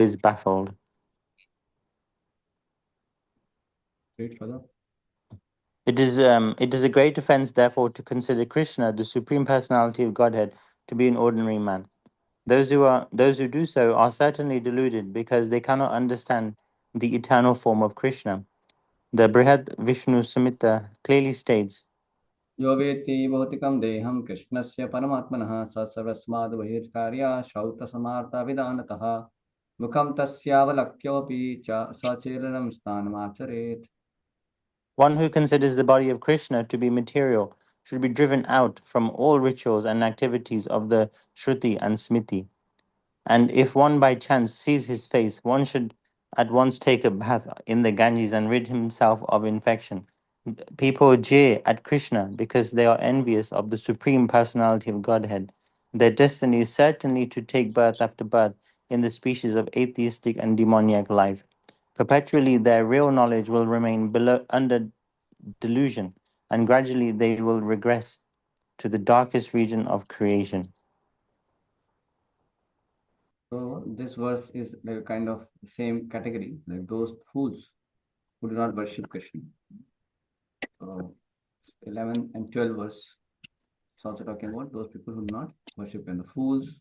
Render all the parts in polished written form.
is baffled. Read further. It is a great offense, therefore, to consider Krishna, the supreme personality of Godhead, to be an ordinary man. Those who do so are certainly deluded because they cannot understand the eternal form of Krishna. The Brihad Vishnu Samhita clearly states, यो वेत्ति भौतिकं देहं कृष्णस्य परमात्मनः स सर्वस्माद् बहिर्कार्या श्रौतसमार्तविदानतः मुखं तस्यावलक्ष्योऽपि च सचेलनं स्थानमाचरेत्. one who considers the body of Krishna to be material should be driven out from all rituals and activities of the Shruti and Smriti. And if one by chance sees his face, one should at once take a bath in the Ganges and rid himself of infection. People jeer at Krishna because they are envious of the Supreme Personality of Godhead. Their destiny is certainly to take birth after birth in the species of atheistic and demoniac life. Perpetually, their real knowledge will remain below, under delusion, and gradually they will regress to the darkest region of creation. So this verse is like a kind of same category, like those fools who do not worship Krishna. So 11 and 12 verse, it's also talking about those people who do not worship Him. The fools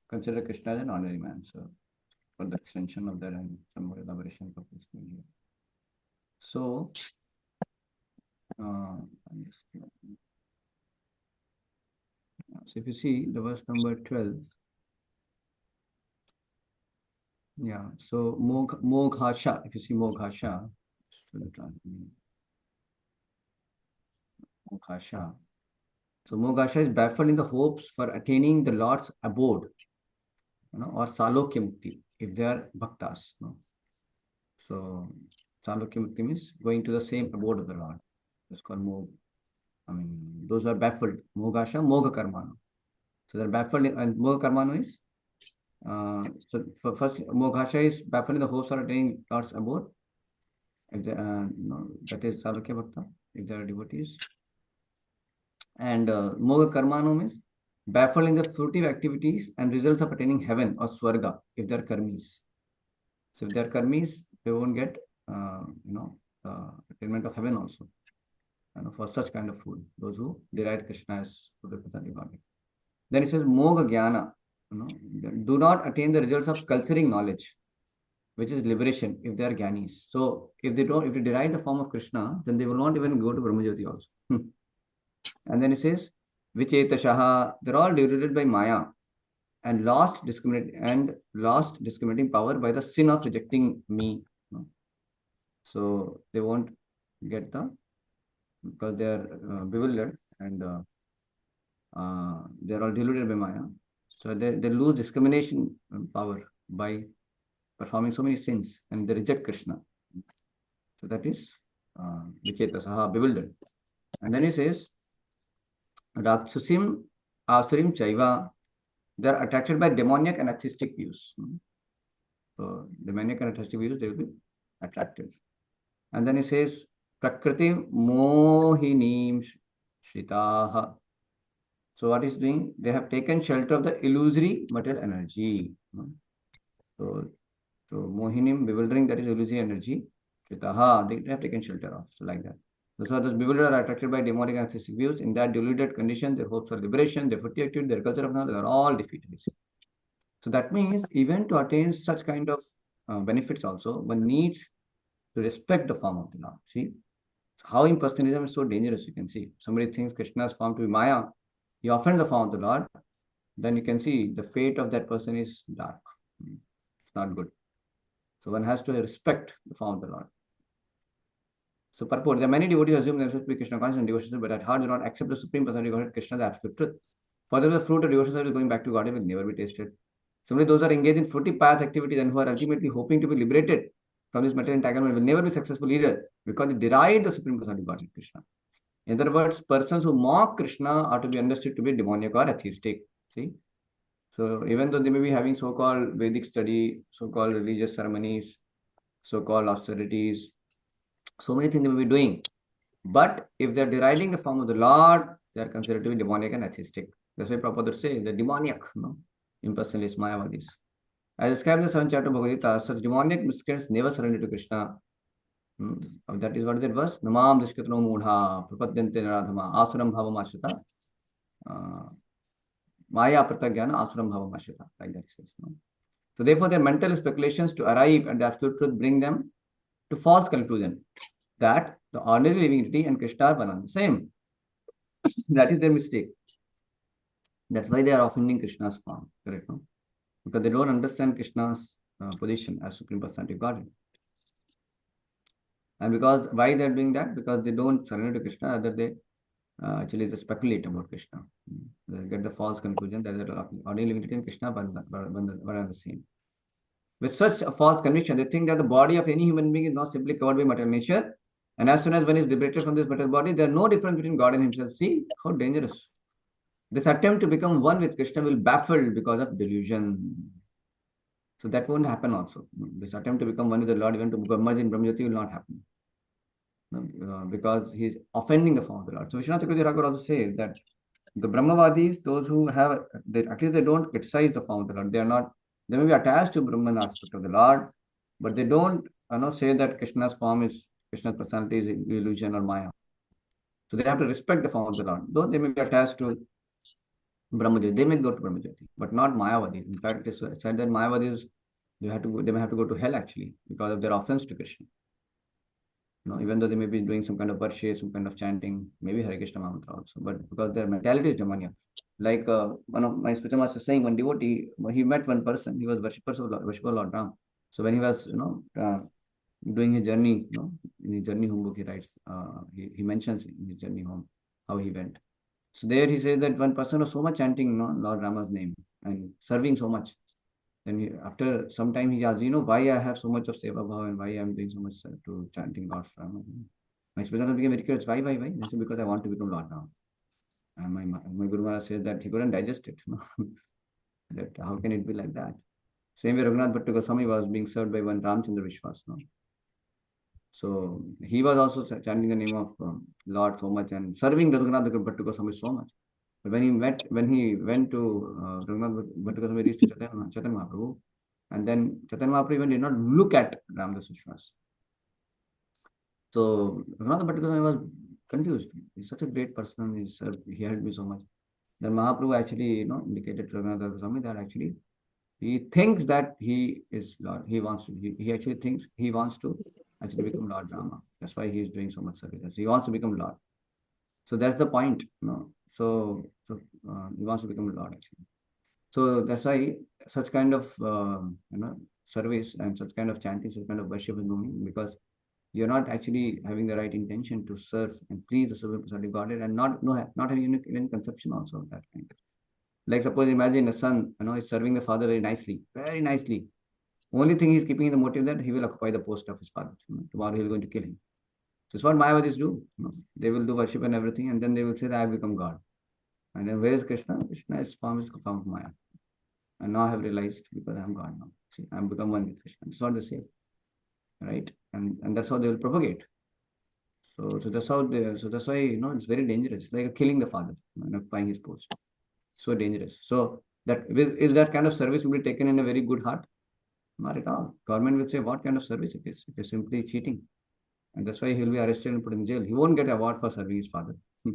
consider Krishna as an ordinary man. So for the extension of that and some more elaboration purpose here. So, so if you see the verse number 12, yeah, so Moghasha, if you see Moghasha, Moghasha. So Moghasha is baffled in the hopes for attaining the Lord's abode, or Salokya Mukti, if they are bhaktas. So Salokya Mukti means going to the same abode of the Lord. It's called Mogh. Those who are baffled. Moghasha, Mogha Karmano. So they're baffled, and Mogha Karmano is, so for first, Moghasha is baffled in the hopes for attaining Lord's abode. If they, that is Salokya Bhakta, if they are devotees. And Mogha Karmano means baffled in the fruitive activities and results of attaining heaven or Swarga, if they are karmis. So if they are karmis, they won't get, attainment of heaven also. For such kind of food, those who deride Krishna as representing God. Then it says Mogha Jnana, do not attain the results of culturing knowledge, which is liberation, if they are Jnanis. So if they deride the form of Krishna, then they will not even go to Brahmajyoti also. And then it says, Vichetashaha, they're all deluded by Maya and lost discriminating power by the sin of rejecting me. So they won't get because they are bewildered and they are all deluded by Maya. So they lose discrimination power by performing so many sins and they reject Krishna. So that is Vichetasaha, bewildered. And then he says, Raksusim Asurim Chaiva, they are attracted by demoniac and atheistic views. So demoniac and atheistic views, they will be attracted. And then he says, Prakriti Mohinim Shritaha. So what is doing? They have taken shelter of the illusory material energy. So Mohinim, bewildering, that is illusory energy. Shritaha, they have taken shelter of. So like that. That's why those bewildered are attracted by demonic and atheistic views. In that deluded condition, their hopes for liberation, their fruity activity, their culture of knowledge are all defeated. So that means even to attain such kind of benefits also, one needs to respect the form of the Lord. See how impersonalism is so dangerous. You can see somebody thinks Krishna's form to be Maya, he offends the form of the Lord, then you can see the fate of that person is dark. It's not good. So one has to respect the form of the Lord. So purport, there are many devotees who assume themselves to be Krishna conscious and devotional, but at heart do not accept the Supreme Personality of Godhead, Krishna, the absolute truth. Further, the fruit of devotional service going back to Godhead will never be tasted. Similarly, those who are engaged in fruity pious activities and who are ultimately hoping to be liberated from this material entanglement will never be successful either, because they deride the Supreme Personality of Godhead, Krishna. In other words, persons who mock Krishna are to be understood to be demoniac or atheistic. See? So even though they may be having so-called Vedic study, so-called religious ceremonies, so-called austerities, so many things they may be doing. But if they're deriding the form of the Lord, they are considered to be demoniac and atheistic. That's why Prabhupada would say the demoniac, impersonalist, Mayavadis. As described in the 7th chapter of Bhagavad Gita, such demonic miscreants never surrender to Krishna. That is what is that verse? Namam Dishkatno Mudha, Prapadyante Naradhama, Asuram Bhavam Ashrita, Maya Pratagyana, Asuram Bhavam Ashrita. Like that says. No? So therefore, their mental speculations to arrive at the absolute truth bring them to false conclusion that the ordinary living entity and Krishna are one and the same. That is their mistake. That's why they are offending Krishna's form. Correct? No? Because they don't understand Krishna's position as Supreme Personality of Godhead. And because why they're doing that? Because they don't surrender to Krishna, rather they actually they speculate about Krishna. They get the false conclusion that the ordinary living entity and Krishna are the same. With such a false conviction, they think that the body of any human being is not simply covered by material nature. And as soon as one is liberated from this material body, there is no difference between God and himself. See how dangerous. This attempt to become one with Krishna will baffle because of delusion. So that won't happen also. This attempt to become one with the Lord, even to merge in Brahmajyoti will not happen. Because he is offending the form of the Lord. So Vishwanath Chakravarti Thakur also says that the Brahmavadis, those who have, at least they don't criticize the form of the Lord. They are not, they may be attached to Brahman aspect of the Lord, but they don't say that Krishna's form is, Krishna's personality is illusion or Maya. So they have to respect the form of the Lord. Though they may be attached to Brahmajyoti, they may go to Brahmajyoti, but not Mayavadis. In fact, it is said that Mayavadis, they may have to go to hell actually because of their offense to Krishna. Even though they may be doing some kind of worship, some kind of chanting, maybe Hare Krishna Mantra also, but because their mentality is demoniac. Like one of my spiritual masters saying, one devotee, he met one person, he was worshipper of Lord Ram. So when he was, doing his journey, in his journey home book, he writes, he mentions in his journey home how he went. So there he says that one person was so much chanting Lord Rama's name and serving so much. Then after some time he asked, why I have so much of Seva Bhava and why I am doing so much to chanting Lord Rama. My spiritual became very curious. Why? He said, because I want to become Lord Rama. And my Guru Maharaj said that he couldn't digest it. That how can it be like that? Same way Raghunath Bhattu Goswami was being served by one Ramchandra Vishwas. So he was also chanting the name of Lord so much and serving Raghunath Bhattu Goswami so much. But when he went to Raghunath Bhattu Goswami, reached to Chaitanya Mahaprabhu, and then Chaitanya Mahaprabhu even did not look at Ramdas Vishwas. So Raghunath Bhattu Goswami was confused. He's such a great person. He helped me so much. Then Mahaprabhu actually, indicated to Raghunath Goswami that actually he thinks that he is Lord. He actually thinks he wants to actually become Lord Rama. That's why he is doing so much service. He wants to become Lord. So that's the point. So he wants to become Lord actually. So that's why such kind of service and such kind of chanting, such kind of worship is moving, because you're not actually having the right intention to serve and please the Supreme Personality of Godhead, and not having even conception also of that kind. Like suppose imagine a son, is serving the father very nicely, very nicely. Only thing he's keeping in the motive that he will occupy the post of his father. Tomorrow he will going to kill him. So it's what Mayavadis do. They will do worship and everything, and then they will say that I have become God. And then where is Krishna? Krishna is form of Maya. And now I have realized because I am God now. See, I have become one with Krishna. It's not the same. Right? And that's how they will propagate. So that's how that's why it's very dangerous. It's like killing the father, occupying his post. So dangerous. So that is that kind of service will be taken in a very good heart? Not at all. Government will say what kind of service it is. It is simply cheating. And that's why he will be arrested and put in jail. He won't get an award for serving his father. So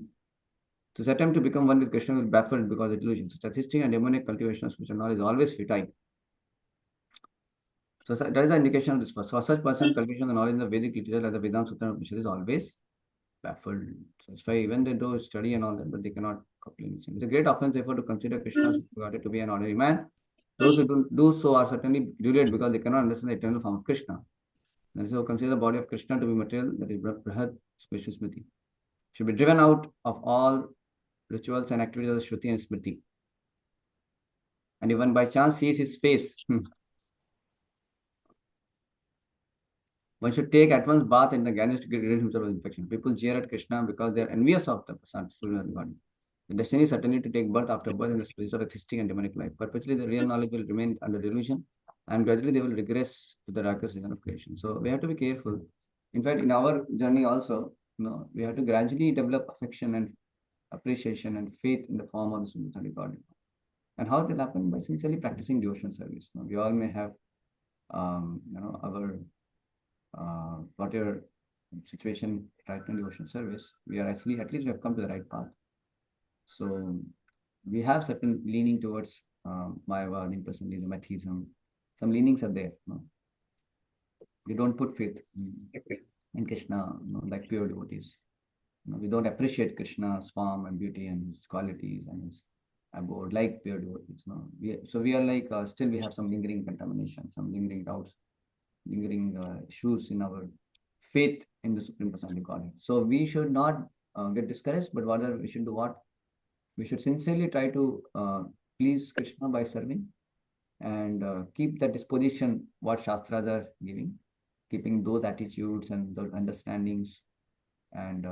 his attempt to become one with Krishna will be baffled because of delusion. So statistic and demonic cultivation of spiritual knowledge is always futile. So that is the indication of this verse. For such person, cultivation of the knowledge in the Vedic literature like the Vedanta Sutra and Upanishad is always baffled. So that's why even they do study and all that, but they cannot couple anything. It's a great offense, therefore, to consider Krishna to be an ordinary man. Those who do so are certainly deluded because they cannot understand the eternal form of Krishna. And so consider the body of Krishna to be material, that is Brahad Special Smriti. Should be driven out of all rituals and activities of the Shruti and Smriti. And even by chance sees his face, one should take at once bath in the Ganges to rid himself of infection. People jeer at Krishna because they are envious of the body. The destiny is certainly to take birth after birth in the space of atheistic and demonic life. Perpetually, the real knowledge will remain under delusion, and gradually they will regress to the rakas region of creation. So we have to be careful. In fact, in our journey also, we have to gradually develop affection and appreciation and faith in the form of the Supreme God. And how it will happen? By sincerely practicing devotional service. We all may have, our whatever situation right now in devotional service, we are actually, at least we have come to the right path. So we have certain leaning towards Mayavad, impersonalism, atheism. Some leanings are there. We don't put faith in Krishna, like pure devotees. We don't appreciate Krishna's form and beauty and his qualities and his abode like pure devotees. So we are like, still we have some lingering contamination, some lingering doubts, lingering issues in our faith in the Supreme Personality of Godhead. So we should not get discouraged, but rather we should do what? We should sincerely try to please Krishna by serving and keep that disposition what Shastras are giving, keeping those attitudes and those understandings and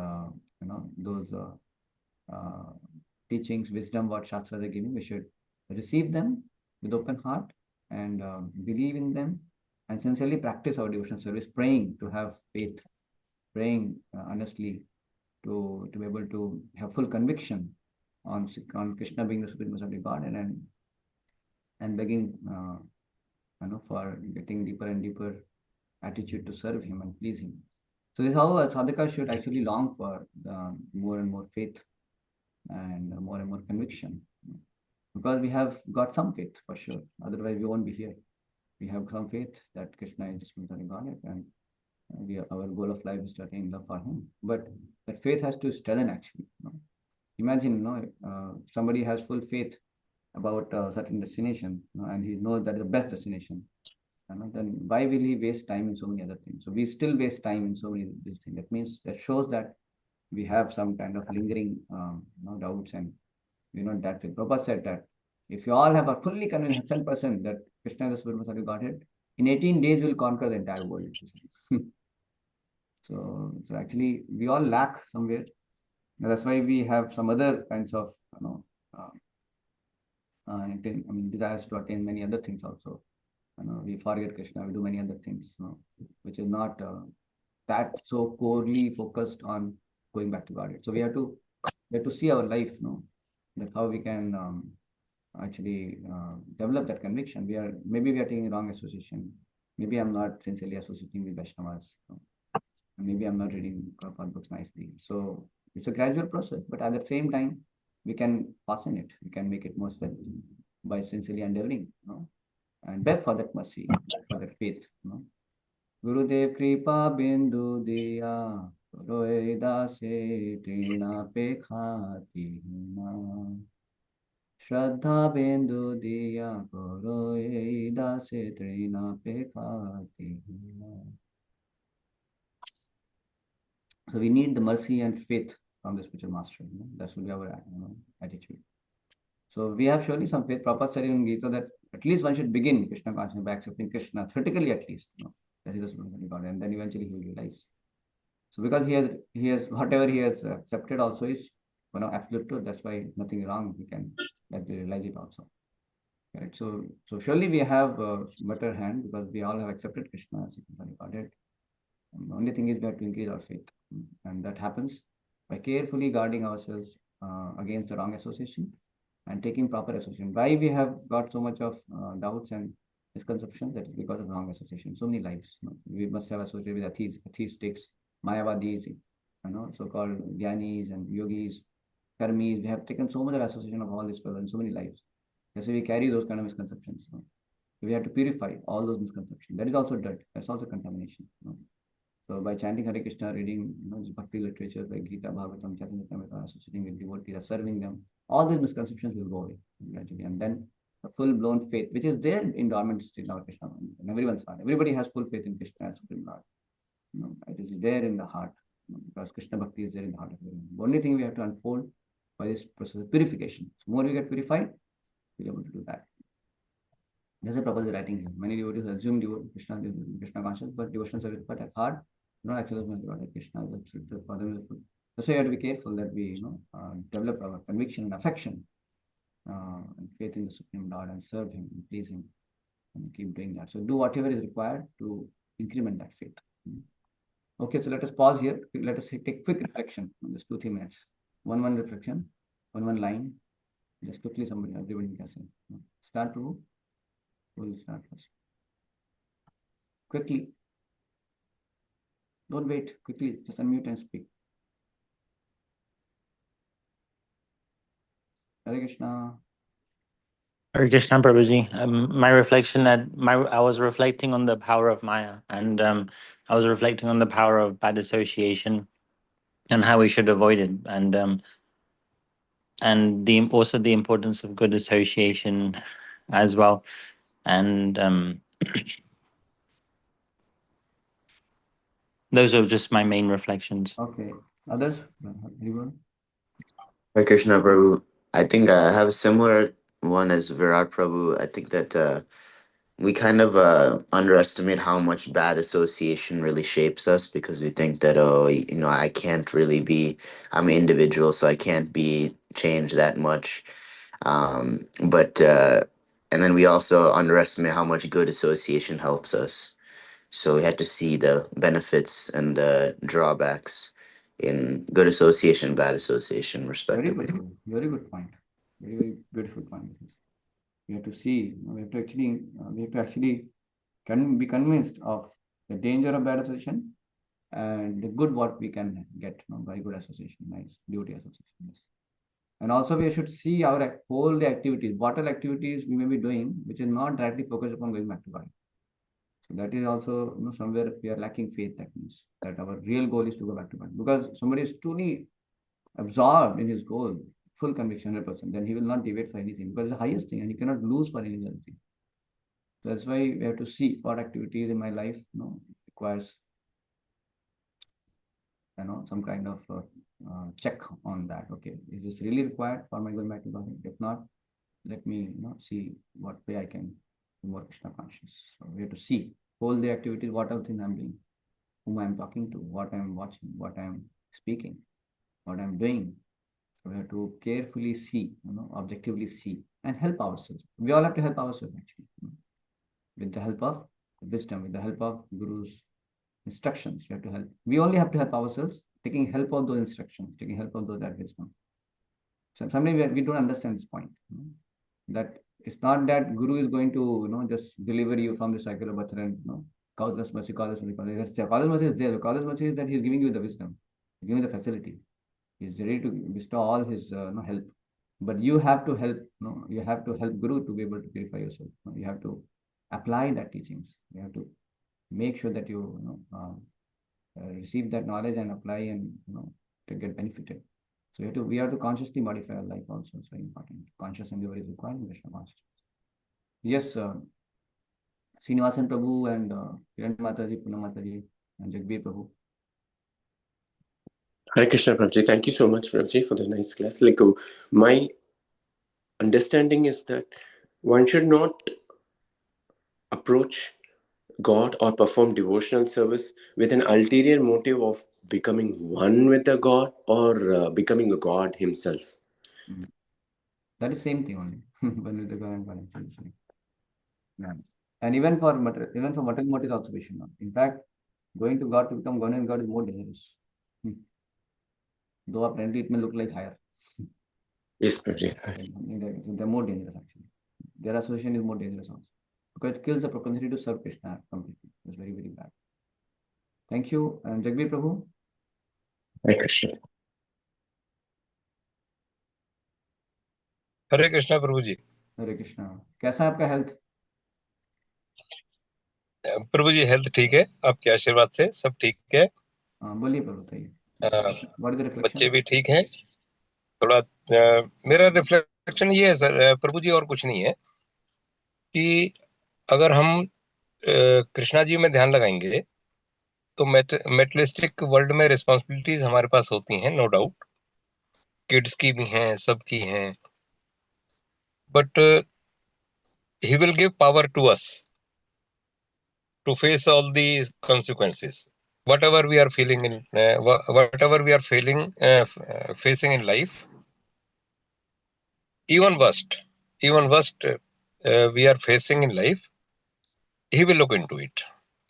those uh, teachings, wisdom what Shastras are giving. We should receive them with open heart and believe in them and sincerely practice our devotional service, praying to have faith, praying honestly to be able to have full conviction on Krishna being the Supreme Personality of God and begging for getting deeper and deeper attitude to serve him and please him. So this is how a sadhaka should actually long for more and more faith and more conviction, because we have got some faith for sure. Otherwise, we won't be here. We have some faith that Krishna is the Supreme Godhead, and our goal of life is to attain love for him. But that faith has to strengthen actually. Imagine, somebody has full faith about a certain destination, and he knows that is the best destination. Then why will he waste time in so many other things? So we still waste time in so many these things. That means that shows that we have some kind of lingering doubts, and that way. Prabhupada said that if you all have a fully convinced 100% that Krishna is the Supreme Personality of Godhead, in 18 days we'll conquer the entire world. So actually we all lack somewhere. That's why we have some other kinds of desires to attain many other things also. We forget Krishna, we do many other things, which is not that so corely focused on going back to Godhead. So we have to see our life, that how we can actually develop that conviction. Maybe we are taking wrong association. Maybe I'm not sincerely associating with Vaishnavas. Maybe I'm not reading Prabhupada books nicely. So it's a gradual process, but at the same time, we can fasten it. We can make it more swift by sincerely endeavoring, and beg for that mercy, beg for that faith. Gurudev Kripa Bindu Diya Roeda Se Trina Pekhati Shraddha Bindu Diya Roeda Se Trina Pekhati. So we need the mercy and faith from the spiritual master. That should be our attitude. So we have surely some faith. Prabhupada said in Gita that at least one should begin Krishna consciousness by accepting Krishna, theoretically at least. That is the Supreme God, and then eventually he will realize. So because he has whatever he has accepted also is absolute truth. That's why nothing wrong. He can realize it also. Right. So surely we have a better hand because we all have accepted Krishna as Supreme Godhead. The only thing is we have to increase our faith, and that happens by carefully guarding ourselves against the wrong association and taking proper association. Why we have got so much of doubts and misconceptions? That is because of wrong association. So many lives. We must have associated with atheistics, Mayavadis, so-called Dhyanis and Yogis, Karmis. We have taken so much of association of all this people in so many lives. That's why we carry those kind of misconceptions. We have to purify all those misconceptions. That is also dirt. That's also contamination. So by chanting Hare Krishna, reading bhakti literatures like Gita, Bhagavatam, Chaitanya, associating with devotees, serving them, all these misconceptions will go away gradually. And then a full-blown faith, which is there in dormant state in our Krishna, in everyone's heart. Everybody has full faith in Krishna as Supreme Lord. It is there in the heart, because Krishna Bhakti is there in the heart of everyone. The only thing we have to unfold by this process of purification. So more we get purified, we'll be able to do that. That's the purpose of writing here. Many devotees assume Krishna conscious, but devotional service, but at heart, not actually Krishna is absolute for them. That's why you have to be careful that we develop our conviction and affection and faith in the Supreme Lord and serve Him and please Him and keep doing that. So do whatever is required to increment that faith. Okay, so let us pause here. Let us take quick reflection on this 2-3 minutes. One reflection, one line. Just quickly, somebody, everybody can say. Start, Prabhu. Who will start first? Quickly. Don't wait. Quickly. Just unmute and speak. Hare Krishna. Hare Krishna Prabhuji. My reflection I was reflecting on the power of Maya, and I was reflecting on the power of bad association and how we should avoid it, and the also the importance of good association as well. And those are just my main reflections. Okay. Others? Anyone? Hare Krishna Prabhu. I think I have a similar one as Virat Prabhu. I think that we kind of underestimate how much bad association really shapes us because we think that, oh, I can't really be, I'm an individual, so I can't be changed that much. But and then we also underestimate how much good association helps us. So we had to see the benefits and the drawbacks in good association, bad association, Very respectively. good. Very good point. Very, very beautiful point. We have to see, we have to actually be convinced of the danger of bad association and the good what we can get by good association, nice duty association. Yes. And also we should see our whole the activities, what all activities we may be doing, which is not directly focused upon going back to God. So that is also somewhere we are lacking faith. That means that our real goal is to go back to God. Because somebody is truly absorbed in his goal, full conviction, 100%, then he will not deviate for anything because it's the highest thing and he cannot lose for any other thing. So that's why we have to see what activities in my life requires some kind of check on that. Okay, is this really required for my going back to God? If not, let me see what way I can be more Krishna conscious. So we have to see all the activities, what all things I'm doing, whom I'm talking to, what I'm watching, what I'm speaking, what I'm doing. So we have to carefully see, objectively see and help ourselves. We all have to help ourselves actually, with the help of wisdom, with the help of Guru's instructions. We have to help. We only have to help ourselves, taking help of those instructions, taking help of that wisdom. So sometimes we don't understand this point. That it's not that Guru is going to just deliver you from the cycle of birth and causeless mercy, causeless mercy, causeless mercy is there. The causeless mercy is that he's giving you the wisdom, he's giving you the facility. He's ready to bestow all his help. But you have to help, you have to help Guru to be able to purify yourself. You have to apply that teachings. You have to make sure that receive that knowledge and apply and to get benefited. So we have to consciously modify our life also. It's very important. Conscious endeavor is required in Krishna consciousness. Yes, Srinivasan Prabhu and Kiran Mataji, Puna Mataji, and Jagbir Prabhu. Hare Krishna Prabhuji. Thank you so much, Prabhuji, for the nice class. My understanding is that one should not approach God or perform devotional service with an ulterior motive of becoming one with the God or becoming a God himself. That is same thing only. One with the God and one with the yeah. And even for material motives also we should not. In fact, going to God to become one with God is more dangerous. Though apparently it may look like higher. Yes, Prabhuji. They're more dangerous actually. Their association is more dangerous also. Because it kills the propensity to serve Krishna completely. It's very, very bad. Thank you. And Jagbir Prabhu. Hare Krishna. हरे कृष्णा प्रभु जी. हरे कृष्णा. कैसा है आपका health? प्रभु जी health ठीक है, आपके आशीर्वाद से सब ठीक है. बोलिए प्रभु, बताइए. बच्चे भी ठीक हैं. थोड़ा मेरा रिफ्लेक्शन ये है सर प्रभु जी, और कुछ नहीं है, कि अगर हम कृष्णा जी में ध्यान लगाएंगे तो मेटलिस्टिक वर्ल्ड में रिस्पॉन्सिबिलिटीज हमारे पास होती हैं, नो डाउट. किड्स की भी हैं, सबकी हैं. But he will give power to us to face all these consequences. Whatever we are feeling in, whatever we are feeling, facing in life, even worst we are facing in life, he will look into it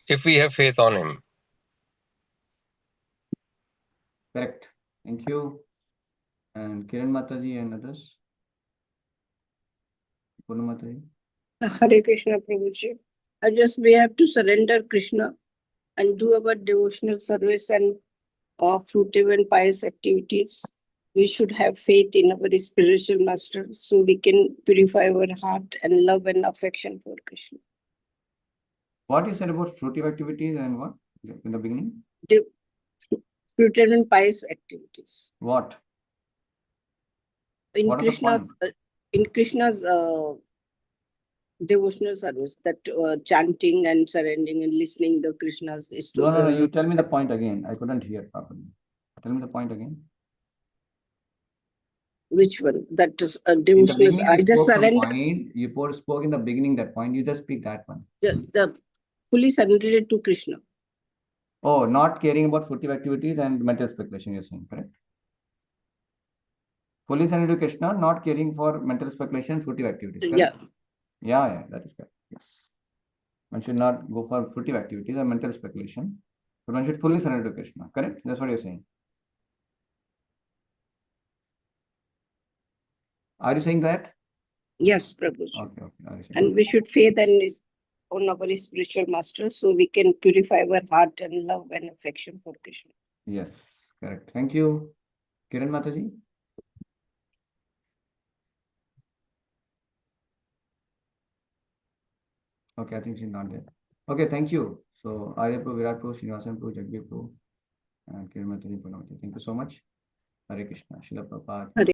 if we have faith on him. Correct. Thank you. And Kiran Mataji and others. Purnamataji. Hare Krishna, Prabhuji. We have to surrender Krishna and do our devotional service and fruitive and pious activities. We should have faith in our spiritual master so we can purify our heart and love and affection for Krishna. What you said about fruitive activities and what in the beginning? Fruitive and pious activities. What? In What are the Krishna's points? in Krishna's devotional service, that chanting and surrendering and listening the Krishna's is to, No, you tell me the point again. I couldn't hear properly. Tell me the point again. which one? That is In the devotional. beginning, I you just spoke some surrender. point. You spoke in the beginning that point. You just speak that one. The fully surrendered to Krishna. Oh, not caring about fruitive activities and mental speculation, you're saying, correct? Fully surrendered to Krishna, not caring for mental speculation, fruitive activities, correct? Yeah, that is correct. Yes. One should not go for fruitive activities or mental speculation, but one should fully surrender to Krishna, correct? That's what you're saying. Are you saying that? Yes, Prabhu. Okay. And we should faith on our spiritual master so we can purify our heart and love and affection for Krishna. Yes, correct. Thank you. Kiran Mataji. Okay, I think she's not there. Okay, thank you. So, Arya Pro, Virat Pro, Srinivasan Pro, Jagvir Pro, and Kiran Mataji Pro. Thank you so much. Hare Krishna. Srila Prabhupada.